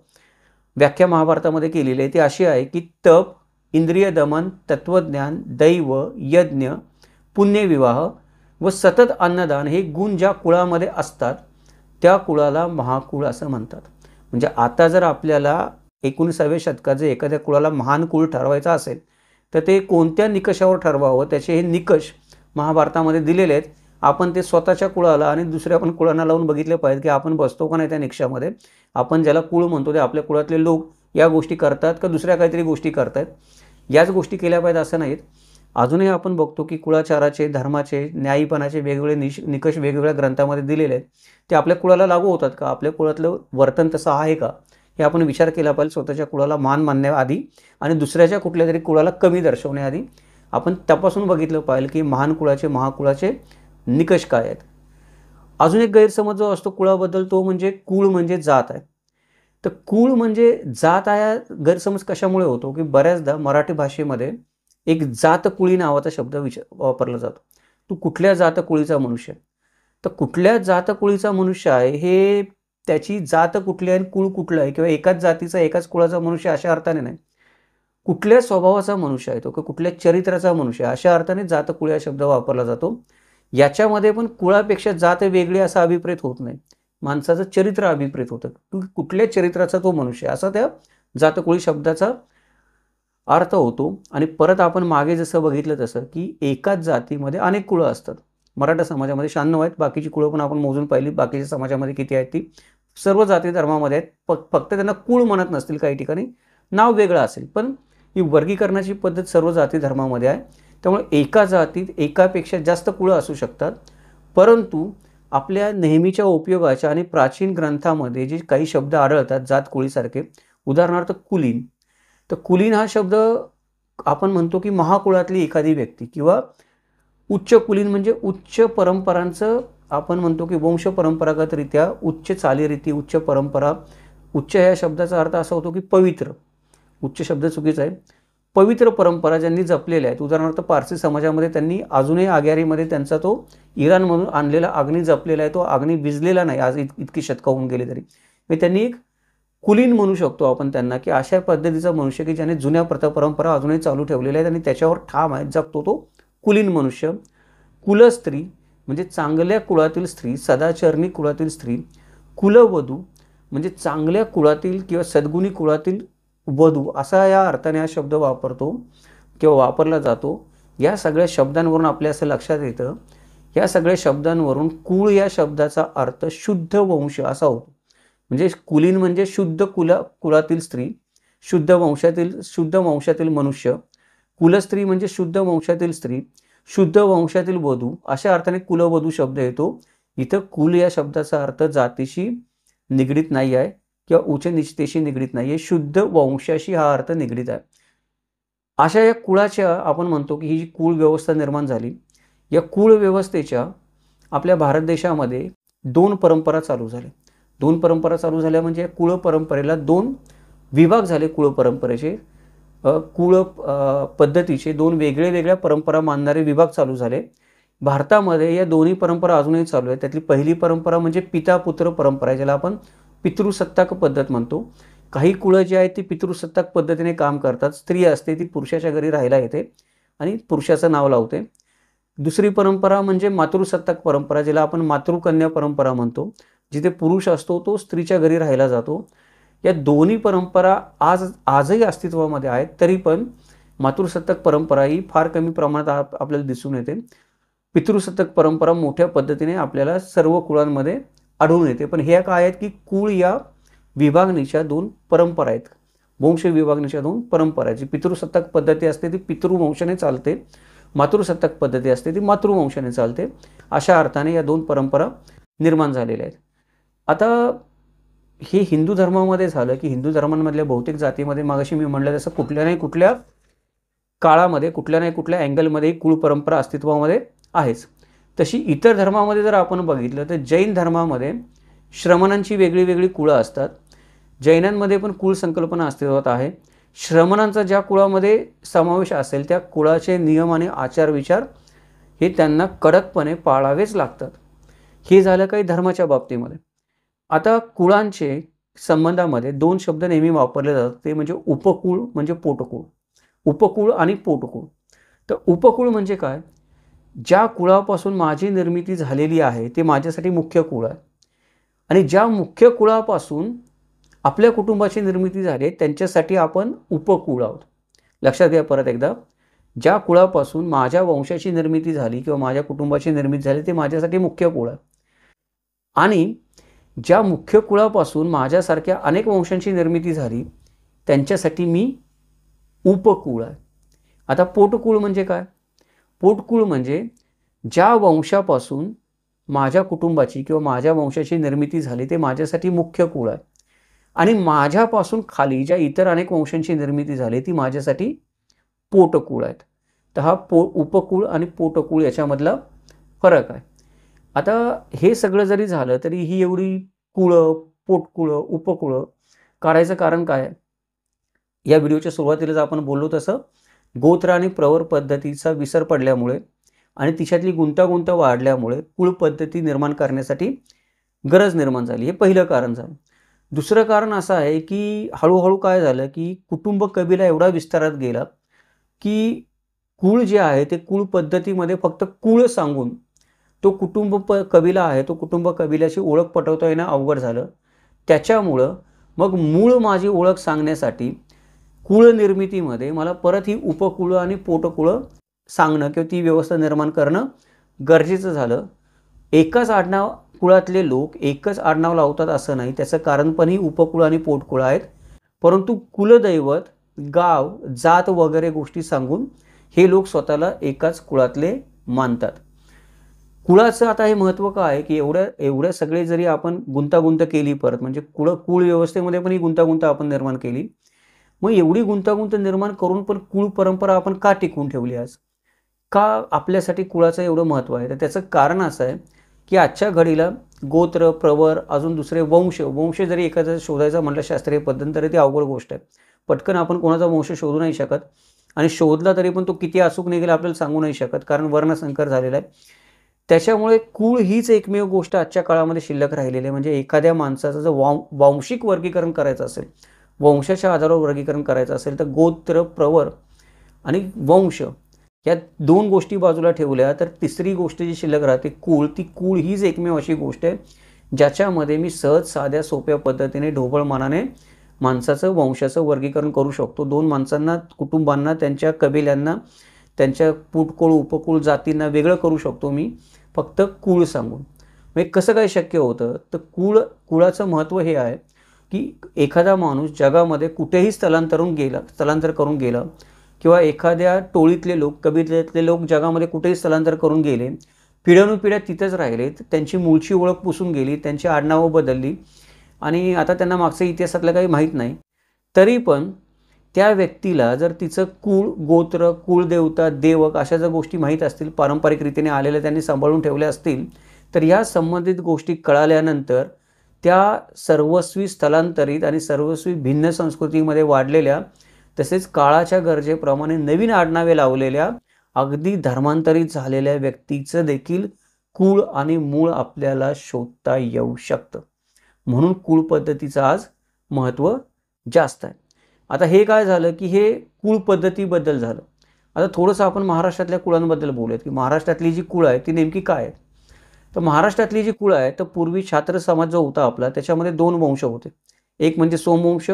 व्याख्या महाभारतामध्ये केलेली आहे. ती अशी आहे की तप, इंद्रिय दमन, तत्वज्ञान, दैव, यज्ञ, पुण्यविवाह व सतत अन्नदान हे गुण ज्या कुळामध्ये असतात त्या कुळाला महाकुळ असं म्हणतात. म्हणजे आता जर आपल्याला 19व्या शतकात जर एखाद्या कुळाला महान कुळ ठरवायचा असेल तर ते कोणत्या निकषावर ठरवावं त्याचे हे निकष महाभारतामध्ये दिलेले आहेत. आपण ते स्वतःच्या कुळाला आणि दुसऱ्या पण कुळांना लावून बघितले पाहिजे की आपण बसतो का नाही त्या निकषामध्ये. आपण ज्याला कुळ म्हणतो ते आपल्या कुळातले लोक या गोष्टी करतात का दुसऱ्या काहीतरी गोष्टी करतात. याच गोष्टी केल्या पाहिजेत असं नाहीत. अजूनही आपण बघतो की कुळाचाराचे, धर्माचे, न्यायीपणाचे वेगवेगळे निकष वेगवेगळ्या ग्रंथामध्ये दिलेले आहेत. ते आपल्या कुळाला लागू होतात का? आपल्या कुळातलं वर्तन तसं आहे का? हे आपण विचार केला पाहिजे. स्वतःच्या कुळाला मान मानण्याआधी आणि दुसऱ्याच्या कुठल्या तरी कुळाला कमी दर्शवण्याआधी आपण तपासून बघितलं पाहिजे की महान कुळाचे, महाकुळाचे निकष काय आहेत. अजून एक गैरसमज जो असतो कुळाबद्दल तो म्हणजे कुळ म्हणजे जात आहे. तर कुळ म्हणजे जात आहे गैरसमज कशामुळे होतो की बऱ्याचदा मराठी भाषेमध्ये एक जातकुळी नावाचा शब्द वापरला जातो. तू कुठल्या जातकुळीचा मनुष्य आहे? तर कुठल्या जातकुळीचा मनुष्य आहे हे त्याची जात कुठली आहे आणि कुळ कुठलं आहे किंवा एकाच जातीचा एकाच कुळाचा मनुष्य अशा अर्थाने नाही. कुठल्या स्वभावाचा मनुष्य आहे तो किंवा कुठल्या चरित्राचा मनुष्य आहे अशा अर्थाने जातकुळ हा शब्द वापरला जातो. याच्यामध्ये पण कुळापेक्षा जात वेगळी असा अभिप्रेत होत नाही. माणसाचं चरित्र अभिप्रेत होतं. तू कुठल्या चरित्राचा तो मनुष्य आहे असा त्या जातकुळी शब्दाचा अर्थ होतो. आणि परत आपण मागे जसं बघितलं तसं की एकाच जातीमध्ये अनेक कुळं असतात. मराठा समाजामध्ये 96 आहेत. बाकीची कुळं पण आपण मोजून पाहिली. बाकीच्या समाजामध्ये किती आहेत ती सर्व जाती धर्मामध्ये आहेत. फक्त त्यांना कुळ म्हणत नसतील, काही ठिकाणी नाव वेगळं असेल, पण ही वर्गीकरणाची पद्धत सर्व जाती धर्मामध्ये आहे. त्यामुळे एका जातीत एकापेक्षा जास्त कुळं असू शकतात. परंतु आपल्या नेहमीच्या उपयोगाच्या आणि प्राचीन ग्रंथामध्ये जे काही शब्द आढळतात जातकुळीसारखे, उदाहरणार्थ कुलीन. तर कुलीन हा शब्द आपण म्हणतो की महाकुळातली एखादी व्यक्ती किंवा उच्च कुलीन म्हणजे उच्च परंपरांचं आपण म्हणतो की वंश परंपरागतरित्या उच्च चालीरीती, उच्च परंपरा. उच्च या शब्दाचा अर्थ असा होतो की पवित्र. उच्च शब्द चुकीचा आहे. पवित्र परंपरा ज्यांनी जपलेल्या आहेत. उदाहरणार्थ पारसी समाजामध्ये त्यांनी अजूनही आग्यारीमध्ये त्यांचा तो इराणमधून आणलेला अग्नी जपलेला आहे. तो अग्नी विझलेला नाही आज इतकी शतकं होऊन गेली तरी. म्हणजे त्यांनी एक कुलीन म्हणू शकतो आपण त्यांना की अशा पद्धतीचा मनुष्य की ज्याने जुन्या प्रथा परंपरा अजूनही चालू ठेवलेल्या आहेत आणि त्याच्यावर ठाम आहे, जपतो, तो कुलीन मनुष्य. कुलस्त्री म्हणजे चांगल्या कुळातील स्त्री, सदाचरणी कुळातील स्त्री. कुलवधू म्हणजे चांगल्या कुळातील किंवा सद्गुणी कुळातील वधू असा या अर्थाने हा शब्द वापरतो किंवा वापरला जातो. या सगळ्या शब्दांवरून आपल्या असं लक्षात येतं, या सगळ्या शब्दांवरून कुळ या शब्दाचा अर्थ शुद्ध वंश असा होतो. म्हणजे कुलीन म्हणजे शुद्ध कुळातील स्त्री, शुद्ध वंशातील मनुष्य. कुलस्त्री म्हणजे शुद्ध वंशातील स्त्री, शुद्ध वंशातील वधू अशा अर्थाने कुलवधू शब्द येतो. इथं कुल या शब्दाचा अर्थ जातीशी निगडीत नाही आहे किंवा उच्च निचतेशी निगडीत नाही आहे, शुद्ध वंशाशी हा अर्थ निगडीत आहे. अशा या कुळाच्या आपण म्हणतो की ही जी कुळ व्यवस्था निर्माण झाली, या कुळ व्यवस्थेच्या आपल्या भारत देशामध्ये दोन परंपरा चालू झाल्या. दोन परंपरा चालू झाल्या म्हणजे कुळ परंपरेला दोन विभाग झाले. कुळ परंपरेचे कुळ पद्धतीचे दोन वेगळ्या परंपरा मानणारे विभाग चालू झाले. भारतामध्ये या दोन्ही परंपरा अजूनही चालू आहेत. त्यातली पहिली परंपरा म्हणजे पिता पुत्र परंपरा, ज्याला आपण पितृसत्ताक पद्धत म्हणतो. काही कुळं जी आहेत ती पितृसत्ताक पद्धतीने काम करतात. स्त्री असते ती पुरुषाच्या घरी राहायला येते आणि पुरुषाचं नाव लावते. दुसरी परंपरा म्हणजे मातृसत्ताक परंपरा, ज्याला आपण मातृकन्या परंपरा म्हणतो, जिथे पुरुष असतो तो स्त्रीच्या घरी राहायला जातो. या दोन्ही परंपरा आजही अस्तित्वामध्ये आहेत. तरी पण मातृसत्ताक परंपरा ही फार कमी प्रमाणात आपल्याला दिसून येते. पितृसत्ताक परंपरा मोठ्या पद्धतीने आपल्याला सर्व कुळांमध्ये आढळून येते. पण हे काय आहेत की कुळ या विभागणीच्या दोन परंपरा आहेत. वंश विभागणीच्या दोन परंपरा आहेत. जी पितृसत्ताक पद्धती असते ती पितृवंशाने चालते, मातृसत्ताक पद्धती असते ती मातृवंशाने चालते. अशा अर्थाने या दोन परंपरा निर्माण झालेल्या आहेत. आता हे हिंदू धर्मामध्ये झालं की हिंदू धर्मांमधल्या बहुतेक जातीमध्ये मागाशी मी म्हणलं तसं कुठल्या नाही कुठल्या काळामध्ये कुठल्या नाही कुठल्या अँगलमध्ये कुळ परंपरा अस्तित्वामध्ये आहेच. तशी इतर धर्मामध्ये जर आपण बघितलं तर जैन धर्मामध्ये श्रमणांची वेगळी कुळं असतात. जैनांमध्ये पण कुळ संकल्पना अस्तित्वात आहे. श्रमणांचा ज्या कुळामध्ये समावेश असेल त्या कुळाचे नियम आणि आचारविचार हे त्यांना कडकपणे पाळावेच लागतात. हे झालं काही धर्माच्या बाबतीमध्ये. आता कुळांचे संबंधामध्ये दोन शब्द नेहमी वापरले जातात, ते म्हणजे उपकुळ म्हणजे पोटकुळ. उपकुळ आणि पोटकुळ. तर उपकुळ म्हणजे काय? ज्या कुळापासून माझी निर्मिती झालेली आहे ते माझ्यासाठी मुख्य कुळ आहे. आणि ज्या मुख्य कुळापासून आपल्या कुटुंबाची निर्मिती झाली त्यांच्यासाठी आपण उपकुळ आहोत. लक्षात घ्या परत एकदा, ज्या कुळापासून माझ्या वंशाची निर्मिती झाली किंवा माझ्या कुटुंबाची निर्मिती झाली ते माझ्यासाठी मुख्य कुळ आहे. आणि ज्या मुख्य कुळापासून माझ्यासारख्या अनेक वंशांची निर्मिती झाली त्यांच्यासाठी मी उपकुळ आहे. आता पोटकुळ म्हणजे काय? पोटकुळ म्हणजे ज्या वंशापासून माझ्या कुटुंबाची किंवा माझ्या वंशाची निर्मिती झाली ते माझ्यासाठी मुख्य कुळ आहे. आणि माझ्यापासून खाली ज्या इतर अनेक वंशांची निर्मिती झाली ती माझ्यासाठी पोटकुळ आहेत. तर हा उपकुळ आणि पोटकुळ याच्यामधला फरक आहे. आता हे सगळं जरी झालं तरी ही एवढी कुळं, पोटकुळं, उपकुळं काढायचं कारण काय आहे? या व्हिडिओच्या सुरुवातीलाच आपण बोललो तसं गोत्र आणि प्रवर पद्धतीचा विसर पडल्यामुळे आणि तिच्यातली गुंतागुंत वाढल्यामुळे कुळ पद्धती निर्माण करण्यासाठी गरज निर्माण झाली. हे पहिलं कारण झालं. दुसरं कारण असं आहे की हळूहळू काय झालं की कुटुंब कबिला एवढा विस्तारात गेला की कुळ जे आहे ते कुळ पद्धतीमध्ये फक्त कुळ सांगून तो कबिला आहे तो कुटुंब कबिल्याची ओळख पटवता येणं अवघड झालं. त्याच्यामुळं मग मूळ माझी ओळख सांगण्यासाठी कुळ निर्मितीमध्ये मला परत ही उपकुळं आणि पोटकुळं सांगणं किंवा ती व्यवस्था निर्माण करणं गरजेचं झालं. एकाच आडनाव कुळातले लोक एकच आडनाव लावतात असं नाही. त्याचं कारण पण ही उपकुळ आणि पोटकुळं आहेत. परंतु कुलदैवत, गाव, जात वगैरे गोष्टी सांगून हे लोक स्वतःला एकाच कुळातले मानतात. कुळाचं आता हे महत्त्व काय आहे की एवढ्या सगळे जरी आपण गुंतागुंत केली परत म्हणजे कुळ व्यवस्थेमध्ये पण ही गुंतागुंत आपण निर्माण केली. मग एवढी गुंतागुंत निर्माण करून पण कुळ परंपरा आपण का टिकवून ठेवली आज? का आपल्यासाठी कुळाचं एवढं महत्त्व आहे? तर त्याचं कारण असं आहे की आजच्या घडीला गोत्र, प्रवर, अजून दुसरे वंश जरी एखादा शोधायचा म्हटलं शास्त्रीय पद्धतीने तरी ती अवघड गोष्ट आहे. पटकन आपण कोणाचा वंश शोधू नाही शकत आणि शोधला तरी पण तो किती अचूक निघेल आपल्याला सांगू नाही शकत कारण वर्णसंकर झालेला आहे. त्याच्यामुळे कुळ हीच एकमेव गोष्ट आजच्या काळामध्ये शिल्लक राहिलेली आहे. म्हणजे एखाद्या माणसाचं जर वांशिक वर्गीकरण करायचं असेल, वंशाच्या आधारावर वर्गीकरण करायचं असेल तर गोत्र, प्रवर आणि वंश या दोन गोष्टी बाजूला ठेवल्या तर तिसरी गोष्ट जी शिल्लक राहते कुळ, ती कुळ हीच एकमेव अशी गोष्ट आहे ज्याच्यामध्ये मी सहज साध्या सोप्या पद्धतीने ढोबळमानाने माणसाचं वंशाचं वर्गीकरण करू शकतो. दोन माणसांना, कुटुंबांना, त्यांच्या कबिल्यांना, त्यांच्या पुटकुळ, उपकुळ, जातींना वेगळं करू शकतो मी फक्त कुळ सांगून. म्हणजे कसं काय शक्य होतं? तर कुळाचं महत्त्व हे आहे की एखादा माणूस जगामध्ये कुठेही स्थलांतर करून गेला किंवा एखाद्या टोळीतले लोक, कबिल्यातले लोक जगामध्ये कुठेही स्थलांतर करून गेले, पिढ्यानुपिढ्या तिथेच राहिले, त्यांची मूळची ओळख पुसून गेली, त्यांची आडनावं बदलली आणि आता त्यांना मागच्या इतिहासातलं काही माहीत नाही. तरी पण त्या व्यक्तीला जर तिचं कुळ, गोत्र, कुळदेवता, देवक अशा जर गोष्टी माहीत असतील, पारंपरिक रीतीने आलेल्या त्यांनी सांभाळून ठेवल्या असतील, तर या संबंधित गोष्टी कळाल्यानंतर त्या सर्वस्वी स्थलांतरित आणि सर्वस्वी भिन्न संस्कृतीमध्ये वाढलेल्या तसेच काळाच्या गरजेप्रमाणे नवीन आडनावे लावलेल्या अगदी धर्मांतरित झालेल्या व्यक्तीचं देखील कुळ आणि मूळ आपल्याला शोधता येऊ शकतं. म्हणून कुळ पद्धतीचं आज महत्त्व जास्त आहे. आता हे काय झालं की हे कुळ पद्धतीबद्दल झालं. आता थोडंसं आपण महाराष्ट्रातल्या कुळांबद्दल बोलूयात की महाराष्ट्रातली जी कुळं आहे ती नेमकी काय आहे? तर महाराष्ट्रातली जी कुळं आहे तर पूर्वी छात्र समाज जो होता आपला त्याच्यामध्ये दोन वंश होते. एक म्हणजे सोमवंश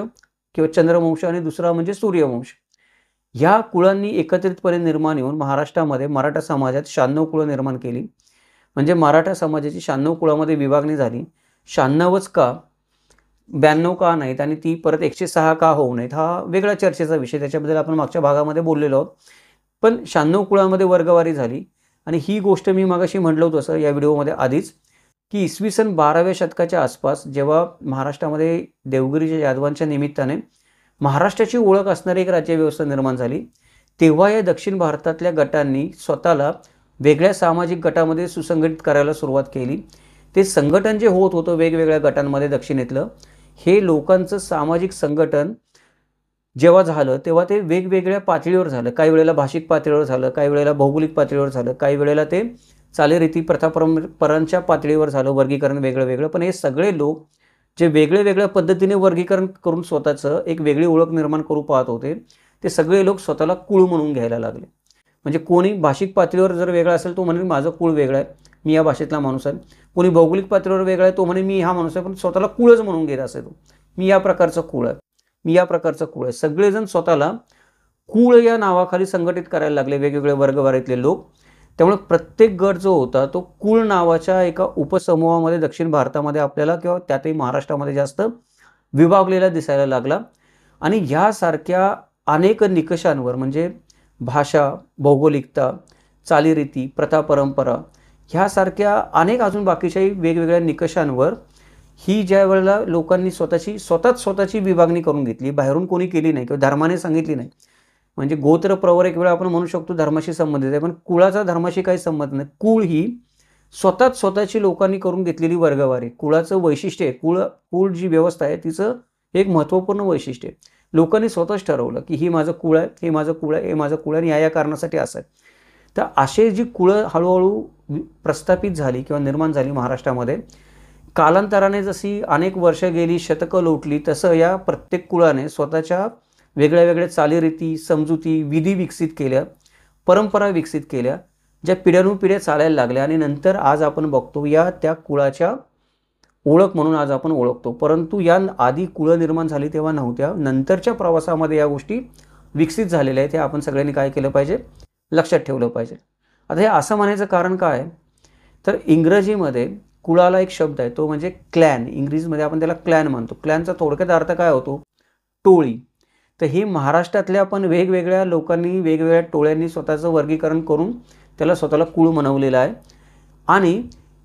किंवा चंद्रवंश आणि दुसरा म्हणजे सूर्यवंश. ह्या कुळांनी एकत्रितपणे निर्माण येऊन महाराष्ट्रामध्ये मराठा समाजात 96 कुळं निर्माण केली. म्हणजे मराठा समाजाची 96 कुळामध्ये विभागणी झाली. 96च का, 92 का नाहीत आणि ती परत 106 का होऊ नयेत हा वेगळा चर्चेचा विषय, त्याच्याबद्दल आपण मागच्या भागामध्ये बोललेलो आहोत. पण 96 कुळामध्ये वर्गवारी झाली आणि ही गोष्ट मी मगाशी म्हटलं होतं तसं या व्हिडिओमध्ये आधीच की इसवी सन 12व्या शतकाच्या आसपास जेव्हा महाराष्ट्रामध्ये देवगिरीच्या यादवांच्या निमित्ताने महाराष्ट्राची ओळख असणारी एक राज्यव्यवस्था निर्माण झाली, तेव्हा या दक्षिण भारतातल्या गटांनी स्वतःला वेगळ्या सामाजिक गटामध्ये सुसंघटित करायला सुरुवात केली. ते संघटन जे होत होतं वेगवेगळ्या गटांमध्ये दक्षिणेतलं, हे लोकांचं सामाजिक संघटन जेव्हा झालं तेव्हा ते वेगवेगळ्या पातळीवर झालं. काही वेळेला भाषिक पातळीवर झालं, काही वेळेला भौगोलिक पातळीवर झालं, काही वेळेला ते चालीरीती, प्रथा, परंपरांच्या पातळीवर झालं वर्गीकरण वेगळं. पण हे सगळे लोक जे वेगळ्या पद्धतीने वर्गीकरण करून स्वतःचं एक वेगळी ओळख निर्माण करू पाहत होते, ते सगळे लोक स्वतःला कुळ म्हणून घ्यायला लागले. म्हणजे कोणी भाषिक पातळीवर जर वेगळा असेल तो म्हणेल माझं कुळ वेगळं आहे, मी या भाषेतला माणूस आहे. कोणी भौगोलिक पातळीवर वेगळा आहे तो म्हणे मी हा माणूस आहे, पण स्वतःला कुळच म्हणून घेत असे तो, मी या प्रकारचा कुळ आहे, मी या प्रकारचा कुळ आहे. सगळेजण स्वतःला कुळ या नावाखाली संघटित करायला लागले वेगवेगळे वर्गवारीतले लोक. त्यामुळे प्रत्येक गट जो होता तो कुळ नावाच्या एका उपसमूहामध्ये दक्षिण भारतामध्ये आपल्याला किंवा त्यातही महाराष्ट्रामध्ये जास्त विभागलेला दिसायला लागला. आणि ह्यासारख्या अनेक निकषांवर म्हणजे भाषा, भौगोलिकता, चालीरीती, प्रथा, परंपरा ह्यासारख्या अनेक अजून बाकीच्याही वेगवेगळ्या निकषांवर ही ज्या वेळेला लोकांनी स्वतःची विभागणी करून घेतली, बाहेरून कोणी केली नाही किंवा धर्माने सांगितली नाही. म्हणजे गोत्र, प्रवर एक वेळा आपण म्हणू शकतो धर्माशी संबंधित आहे, पण कुळाचा धर्माशी काही संबंध नाही. कुळ ही स्वतःच स्वतःची लोकांनी करून घेतलेली वर्गवारी. कुळाचं वैशिष्ट्य आहे, कुळ जी व्यवस्था आहे तिचं एक महत्त्वपूर्ण वैशिष्ट्य आहे. लोकांनी स्वतःच ठरवलं की ही माझं कुळ आहे, हे माझं कुळ आहे, हे माझं कुळ आहे आणि या कारणासाठी असं आहे. तर असे जी कुळं हळूहळू प्रस्थापित झाली किंवा निर्माण झाली महाराष्ट्रामध्ये, कालांतराने जशी अनेक वर्ष गेली, शतकं लोटली, तसं या प्रत्येक कुळाने स्वतःच्या वेगळ्या वेगळ्या चालीरीती, समजुती, विधी विकसित केल्या, परंपरा विकसित केल्या, ज्या पिढ्यानुपिढ्या चालायला लागल्या आणि नंतर आज आपण बघतो या त्या कुळाच्या ओळख म्हणून आज आपण ओळखतो. परंतु या आधी कुळं निर्माण झाली तेव्हा नव्हत्या. नंतरच्या प्रवासामध्ये या गोष्टी विकसित झालेल्या आहेत. हे आपण सगळ्यांनी काय केलं पाहिजे, लक्षात ठेवलं पाहिजे. आता हे असं म्हणायचं कारण काय आहे, तर इंग्रजीमध्ये कुळाला एक शब्द आहे, तो म्हणजे क्लॅन. इंग्रजीमध्ये आपण त्याला क्लॅन म्हणतो. क्लॅनचा थोडक्यात अर्थ काय होतो, टोळी. तर ही महाराष्ट्रातल्या पण वेगवेगळ्या लोकांनी वेगवेगळ्या टोळ्यांनी स्वतःचं वर्गीकरण करून त्याला स्वतःला कुळ म्हणवलेलं आहे. आणि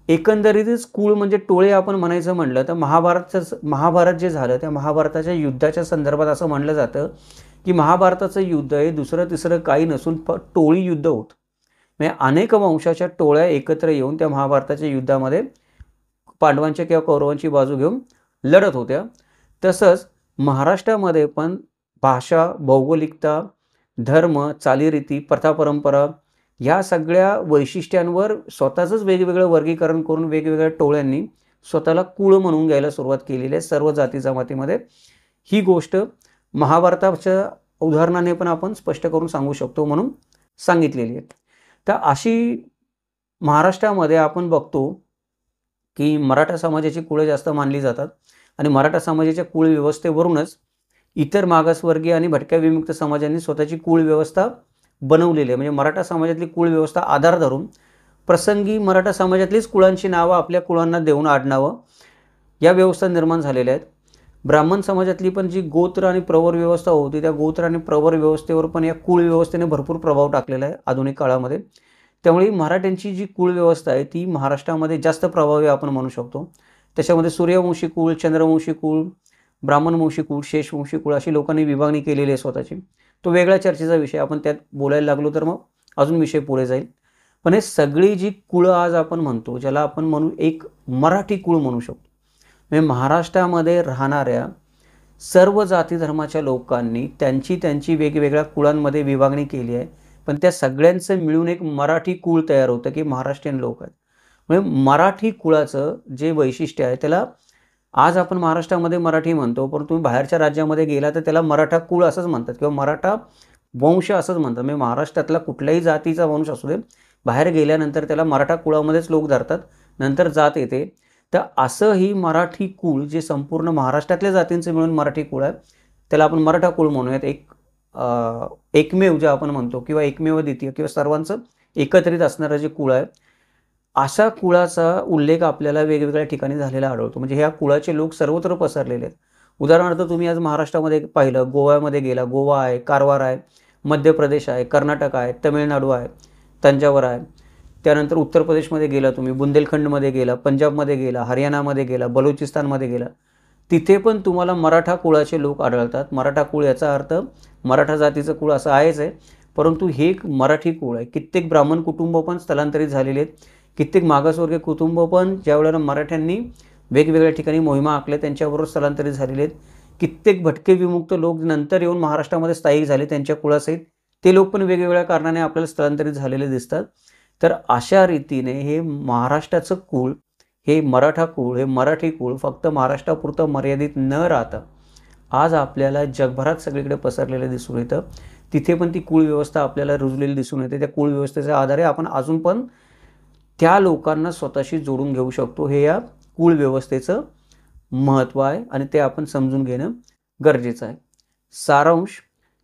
एकंदरीतच कुळ म्हणजे टोळे आपण म्हणायचं म्हटलं तर महाभारत जे झालं त्या महाभारताच्या युद्धाच्या संदर्भात असं म्हणलं जातं की महाभारताचं युद्ध हे दुसरं तिसरं काही नसून टोळी युद्ध होतं. म्हणजे अनेक वंशाच्या टोळ्या एकत्र येऊन त्या महाभारताच्या युद्धामध्ये पांडवांच्या किंवा कौरवांची बाजू घेऊन लढत होत्या. तसंच महाराष्ट्रामध्ये पण भाषा, भौगोलिकता, धर्म, चालीरीती, प्रथा परंपरा या सगळ्या वैशिष्ट्यांवर स्वतःचंच वेगवेगळं वर्गीकरण करून वेगवेगळ्या टोळ्यांनी स्वतःला कुळ म्हणून घ्यायला सुरुवात केलेली आहे सर्व जाती जमातीमध्ये. ही गोष्ट महाभारताच्या उदाहरणाने पण आपण स्पष्ट करून सांगू शकतो म्हणून सांगितलेली आहे. तर अशी महाराष्ट्रामध्ये आपण बघतो की मराठा समाजाची कुळं जास्त मानली जातात आणि मराठा समाजाच्या कुळ व्यवस्थेवरूनच इतर मागासवर्गीय आणि भटक्या विमुक्त समाजांनी स्वतःची कुळ व्यवस्था बनवलेली आहे. म्हणजे मराठा समाजातली कुळ व्यवस्था आधार धरून प्रसंगी मराठा समाजातलीच कुळांची नावं आपल्या कुळांना देऊन आडनावं या व्यवस्था निर्माण झालेल्या आहेत. ब्राह्मण समाजातली पण जी गोत्र आणि प्रवर व्यवस्था होती त्या गोत्र आणि प्रवर व्यवस्थेवर पण या कुळ व्यवस्थेने भरपूर प्रभाव टाकलेला आहे आधुनिक काळामध्ये. त्यामुळे मराठ्यांची जी कुळ व्यवस्था आहे ती महाराष्ट्रामध्ये जास्त प्रभावी आपण म्हणू शकतो. त्याच्यामध्ये सूर्यवंशी कुळ, चंद्रवंशी कुळ, ब्राह्मणवंशी कुळ, शेषवंशी कुळ अशी लोकांनी विभागणी केलेली आहे स्वतःची. तो वेगळ्या चर्चेचा विषय, आपण त्यात बोलायला लागलो तर मग अजून विषय पुढे जाईल. पण हे सगळी जी कुळं आज आपण म्हणतो ज्याला आपण म्हणू एक मराठी कुळ म्हणू शकतो. म्हणजे महाराष्ट्रामध्ये राहणाऱ्या सर्व जाती धर्माच्या लोकांनी त्यांची वेगवेगळ्या कुळांमध्ये विभागणी केली आहे, पण त्या सगळ्यांचं मिळून एक मराठी कुळ तयार होतं की महाराष्ट्रीयन लोक आहेत. म्हणजे मराठी कुळाचं जे वैशिष्ट्य आहे त्याला आज आपण महाराष्ट्रामध्ये मराठी म्हणतो, पण तुम्ही बाहेरच्या राज्यामध्ये गेला तर त्याला मराठा कुळ असंच म्हणतात किंवा मराठा वंश असंच म्हणतात. म्हणजे महाराष्ट्रातला कुठल्याही जातीचा वंश असू दे, बाहेर गेल्यानंतर त्याला मराठा कुळामध्येच लोक धरतात, नंतर जात येते. तर असं ही मराठी कुळ जे संपूर्ण महाराष्ट्रातल्या जातींचं मिळून मराठी कुळ आहे त्याला आपण मराठा कुळ म्हणूयात. एकमेव जे आपण म्हणतो किंवा एकमेव द्वितीय किंवा सर्वांचं एकत्रित असणारं जे कुळ आहे अशा कुळाचा उल्लेख आपल्याला वेगवेगळ्या ठिकाणी झालेला आढळतो. म्हणजे ह्या कुळाचे लोक सर्वत्र पसरलेले आहेत. उदाहरणार्थ तुम्ही आज महाराष्ट्रामध्ये पाहिलं, गोव्यामध्ये गेला, गोवा आहे, कारवार आहे, मध्य प्रदेश आहे, कर्नाटक आहे, तमिळनाडू आहे, तंजावर आहे. त्यानंतर उत्तर प्रदेशमध्ये गेला तुम्ही, बुंदेलखंडमध्ये गेला, पंजाबमध्ये गेला, हरियाणामध्ये गेला, बलुचिस्तानमध्ये गेला, तिथे पण तुम्हाला मराठा कुळाचे लोक आढळतात. मराठा कुळ याचा अर्थ मराठा जातीचं कुळ असं आहेच आहे, परंतु हे एक मराठी कुळ आहे. कित्येक ब्राह्मण कुटुंब पण स्थलांतरित झालेले आहेत. कित्येक मागासवर्गीय कुटुंब पण ज्यावेळेला मराठ्यांनी वेगवेगळ्या ठिकाणी मोहिमा आखल्या त्यांच्याबरोबर स्थलांतरित झालेले आहेत. कित्येक भटके विमुक्त लोक नंतर येऊन महाराष्ट्रामध्ये स्थायिक झाले त्यांच्या कुळासहित, ते लोक पण वेगवेगळ्या कारणाने आपल्याला स्थलांतरित झालेले दिसतात. तर अशा रीतीने हे महाराष्ट्राचं कुळ, हे मराठा कुळ, हे मराठी कुळ फक्त महाराष्ट्रापुरतं मर्यादित न राहता आज आपल्याला जगभरात सगळीकडे पसरलेलं दिसून येतं. तिथे पण ती कुळ व्यवस्था आपल्याला रुजलेली दिसून येते. त्या कुळ व्यवस्थेच्या आधारे आपण अजून पण त्या लोकांना स्वतःशी जोडून घेऊ शकतो. हे या कुळ व्यवस्थेचं महत्त्व आहे आणि ते आपण समजून घेणं गरजेचं आहे. सारांश,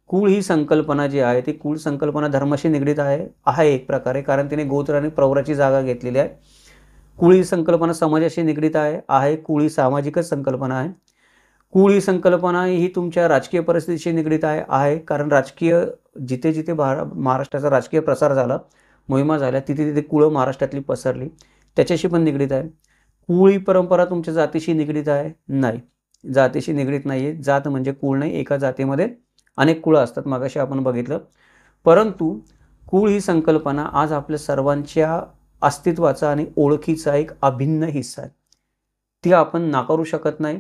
कुळ ही संकल्पना जी आहे ती कुळ संकल्पना धर्माशी निगडीत आहे एक प्रकारे, कारण तिने गोत्र आणि प्रवराची जागा घेतलेली आहे. कुळ ही संकल्पना समाजाशी निगडीत आहे. कुळ ही सामाजिकच संकल्पना आहे. कुळ ही संकल्पना ही तुमच्या राजकीय परिस्थितीशी निगडीत आहे, कारण राजकीय जिथे जिथे महाराष्ट्राचा राजकीय प्रसार झाला, मोहिमा झाल्या, तिथे तिथे कुळं महाराष्ट्रातली पसरली, त्याच्याशी पण निगडीत आहे. कुळ ही परंपरा तुमच्या जातीशी निगडीत आहे? नाही, जातीशी निगडीत नाही आहे. जात म्हणजे कुळ नाही. एका जातीमध्ये अनेक कुळं असतात, मागाशी आपण बघितलं. परंतु कुळ ही संकल्पना आज आपल्या सर्वांच्या अस्तित्वाचा आणि ओळखीचा एक अभिन्न हिस्सा आहे. ती आपण नाकारू शकत नाही.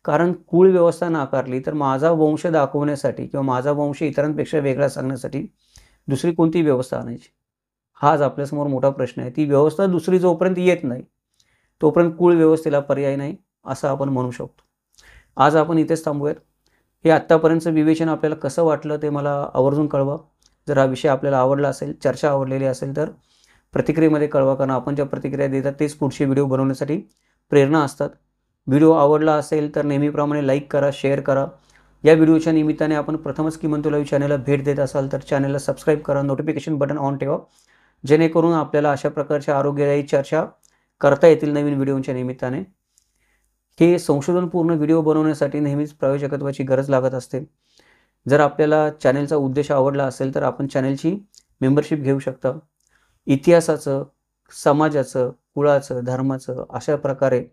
कारण कुळ व्यवस्था नाकारली तर माझा वंश दाखवण्यासाठी किंवा माझा वंश इतरांपेक्षा वेगळा सांगण्यासाठी दुसरी कोणती व्यवस्था आणायची? हाच आपल्यासमोर मोठा प्रश्न आहे. ती व्यवस्था दुसरी जोपर्यंत येत नाही, तोपर्यंत कुळ व्यवस्थेला पर्याय नाही, असं आपण म्हणू शकतो. आज आपण इथेच थांबूयात. हे आत्तापर्यंतचं विवेचन आपल्याला कसं वाटलं ते मला आवर्जून कळवा. जर हा विषय आपल्याला आवडला असेल, चर्चा आवडलेली असेल तर प्रतिक्रियेमध्ये कळवा. कारण आपण ज्या प्रतिक्रिया देतात तेच पुढचे व्हिडिओ बनवण्यासाठी प्रेरणा असतात. व्हिडिओ आवडला असेल तर नेहमीप्रमाणे लाईक करा, शेअर करा. या व्हिडिओच्या निमित्ताने आपण प्रथमच किमंतू लाईव्ह चॅनलला भेट देत असाल तर चॅनलला सबस्क्राईब करा, नोटिफिकेशन बटन ऑन ठेवा, जेणेकरून आपल्याला अशा प्रकारच्या आरोग्यदायी चर्चा करता येतील नवीन व्हिडिओच्या निमित्ताने. हे संशोधनपूर्ण व्हिडिओ बनवण्यासाठी नेहमीच प्रायोजकत्वाची गरज लागत असते. जर आपल्याला चॅनलचा उद्देश आवडला असेल तर आपण चॅनलची मेंबरशिप घेऊ शकता. इतिहासाचं, समाजाचं, कुळाचं, धर्माचं अशा प्रकारे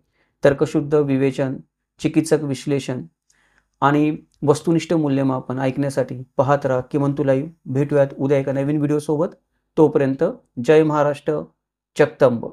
तर्कशुद्ध विवेचन, चिकित्सक विश्लेषण आणि वस्तुनिष्ठ मूल्यमापन ऐकण्यासाठी पाहत राहा किमंतू लाईव्ह. भेटूयात उद्या एका नवीन व्हिडिओसोबत. तोपर्यंत जय महाराष्ट्र, जगदंब.